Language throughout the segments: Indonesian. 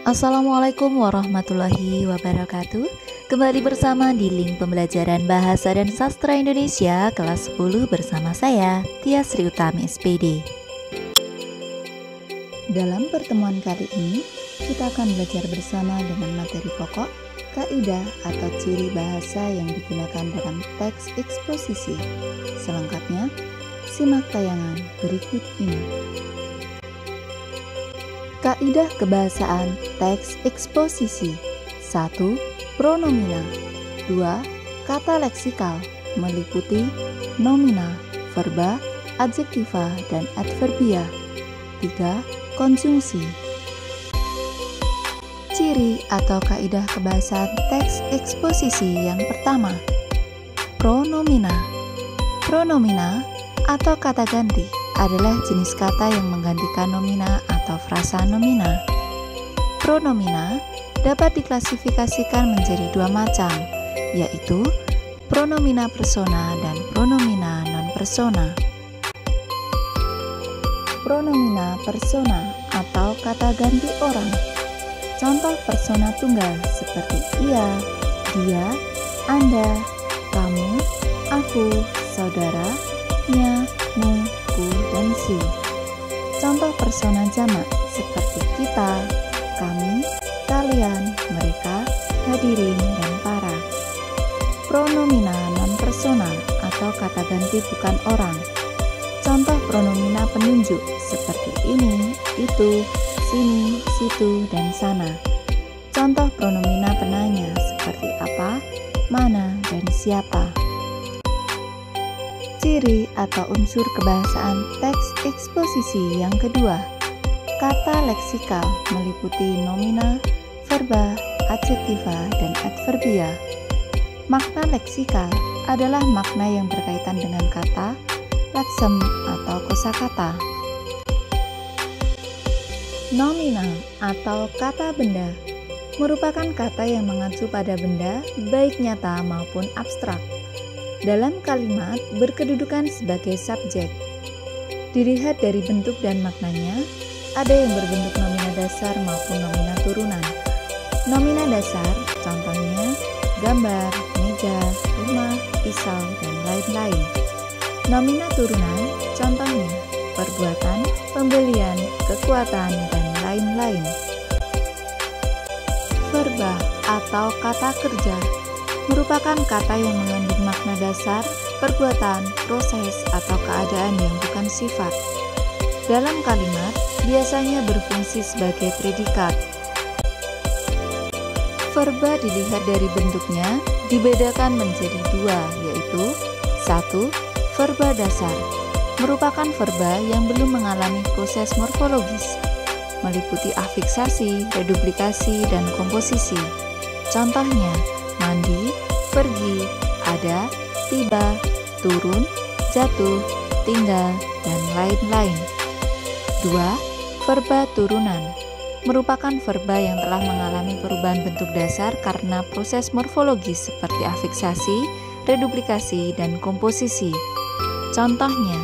Assalamualaikum warahmatullahi wabarakatuh. Kembali bersama di link pembelajaran Bahasa dan Sastra Indonesia kelas 10 bersama saya, Tia Sri Utami SPD. Dalam pertemuan kali ini, kita akan belajar bersama dengan materi pokok, kaidah atau ciri bahasa yang digunakan dalam teks eksposisi. Selengkapnya, simak tayangan berikut ini. Kaidah kebahasaan teks eksposisi. 1. Pronomina. 2. Kata leksikal meliputi nomina, verba, adjektiva, dan adverbia. 3. Konjungsi. Ciri atau kaidah kebahasaan teks eksposisi yang pertama. Pronomina. Pronomina atau kata ganti adalah jenis kata yang menggantikan nomina atau frasa nomina. Pronomina dapat diklasifikasikan menjadi dua macam, yaitu pronomina persona dan pronomina non-persona. Pronomina persona atau kata ganti orang. Contoh persona tunggal seperti ia, dia, anda, kamu, aku, saudara, nya, mu, ku, dan si. Contoh persona jamak seperti kita, kami, kalian, mereka, hadirin, dan para. Pronomina non-persona atau kata ganti bukan orang. Contoh pronomina penunjuk seperti ini, itu, sini, situ, dan sana. Contoh pronomina penanya seperti apa, mana, dan siapa. Ciri atau unsur kebahasaan teks eksposisi yang kedua. Kata leksikal meliputi nomina, verba, adjektiva, dan adverbia. Makna leksikal adalah makna yang berkaitan dengan kata, laksem, atau kosakata. Nomina atau kata benda merupakan kata yang mengacu pada benda, baik nyata maupun abstrak. Dalam kalimat berkedudukan sebagai subjek. Dilihat dari bentuk dan maknanya, ada yang berbentuk nomina dasar maupun nomina turunan. Nomina dasar, contohnya gambar, meja, rumah, pisau, dan lain-lain. Nomina turunan, contohnya perbuatan, pembelian, kekuatan, dan lain-lain. Verba atau kata kerja merupakan kata yang mengandung makna dasar, perbuatan, proses, atau keadaan yang bukan sifat. Dalam kalimat, biasanya berfungsi sebagai predikat. Verba dilihat dari bentuknya, dibedakan menjadi dua, yaitu 1. Verba dasar, merupakan verba yang belum mengalami proses morfologis, meliputi afiksasi, reduplikasi, dan komposisi. Contohnya, mandi, pergi, ada, tiba, turun, jatuh, tinggal, dan lain-lain. 2. Verba turunan merupakan verba yang telah mengalami perubahan bentuk dasar karena proses morfologis seperti afiksasi, reduplikasi, dan komposisi. Contohnya,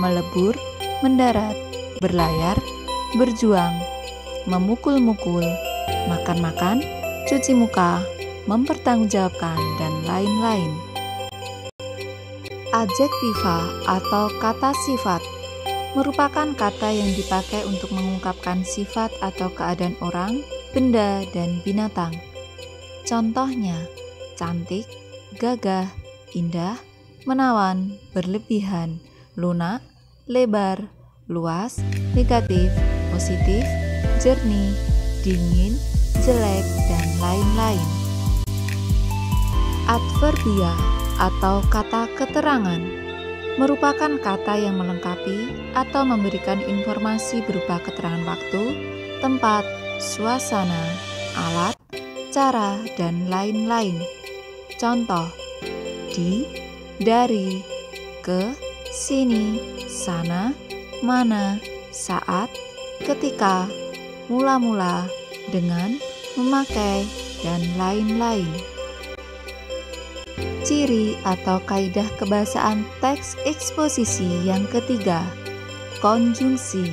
melebur, mendarat, berlayar, berjuang, memukul-mukul, makan-makan, cuci muka, mempertanggungjawabkan, dan lain-lain. Adjektiva atau kata sifat merupakan kata yang dipakai untuk mengungkapkan sifat atau keadaan orang, benda, dan binatang. Contohnya, cantik, gagah, indah, menawan, berlebihan, lunak, lebar, luas, negatif, positif, jernih, dingin, jelek, dan lain-lain. Adverbia atau kata keterangan merupakan kata yang melengkapi atau memberikan informasi berupa keterangan waktu, tempat, suasana, alat, cara, dan lain-lain. Contoh, di, dari, ke, sini, sana, mana, saat, ketika, mula-mula, dengan, memakai, dan lain-lain. Ciri atau kaidah kebahasaan teks eksposisi yang ketiga. Konjungsi.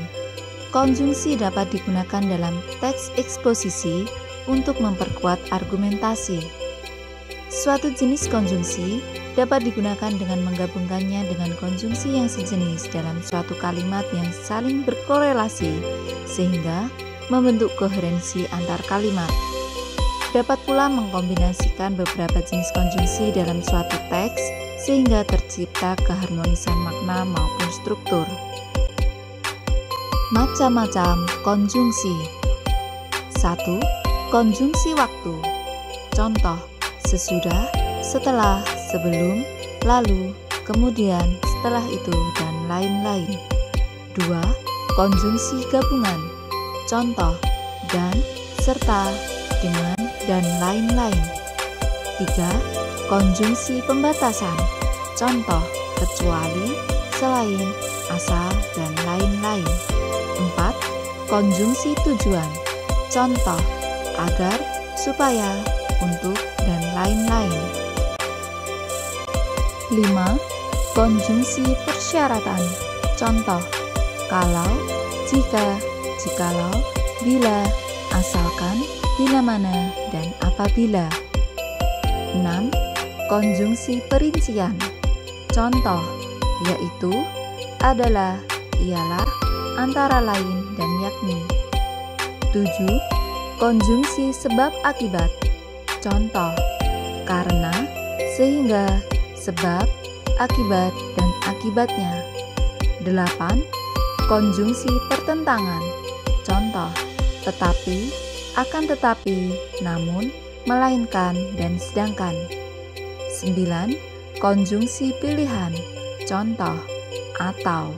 Konjungsi dapat digunakan dalam teks eksposisi untuk memperkuat argumentasi. Suatu jenis konjungsi dapat digunakan dengan menggabungkannya dengan konjungsi yang sejenis dalam suatu kalimat yang saling berkorelasi sehingga membentuk koherensi antar kalimat. Dapat pula mengkombinasikan beberapa jenis konjungsi dalam suatu teks sehingga tercipta keharmonisan makna maupun struktur. Macam-macam konjungsi. 1. Konjungsi waktu. Contoh: sesudah, setelah, sebelum, lalu, kemudian, setelah itu, dan lain-lain. 2. Konjungsi gabungan. Contoh: dan, serta, dengan, dan lain-lain. 3. Konjungsi pembatasan. Contoh: kecuali, selain, asal, dan lain-lain. 4. Konjungsi tujuan. Contoh: agar, supaya, untuk, dan lain-lain. 5. Konjungsi persyaratan. Contoh: kalau, jika, jikalau, bila, asalkan, bila mana, dan apabila. 6. Konjungsi perincian. Contoh: yaitu, adalah, ialah, antara lain, dan yakni. 7. Konjungsi sebab akibat. Contoh: karena, sehingga, sebab, akibat, dan akibatnya. 8. Konjungsi pertentangan. Contoh: tetapi, akan tetapi, namun, melainkan, dan sedangkan. 9. Konjungsi pilihan. Contoh: atau.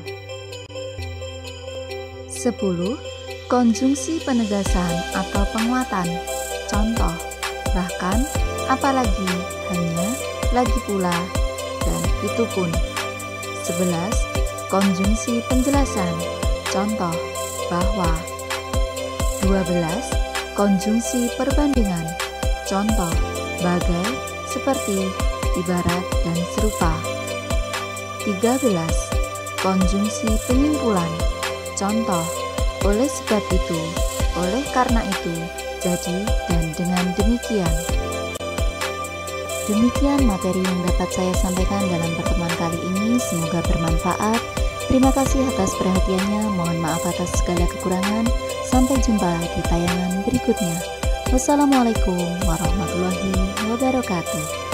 10. Konjungsi penegasan atau penguatan. Contoh: bahkan, apalagi, hanya, lagi pula, dan itu pun. 11. Konjungsi penjelasan. Contoh: bahwa. 12. Konjungsi perbandingan. Contoh: bagai, seperti, ibarat, dan serupa. 13. Konjungsi penyimpulan. Contoh: oleh sebab itu, oleh karena itu, jadi, dan dengan demikian. Demikian materi yang dapat saya sampaikan dalam pertemuan kali ini, semoga bermanfaat. Terima kasih atas perhatiannya, mohon maaf atas segala kekurangan. Sampai jumpa di tayangan berikutnya. Wassalamualaikum warahmatullahi wabarakatuh.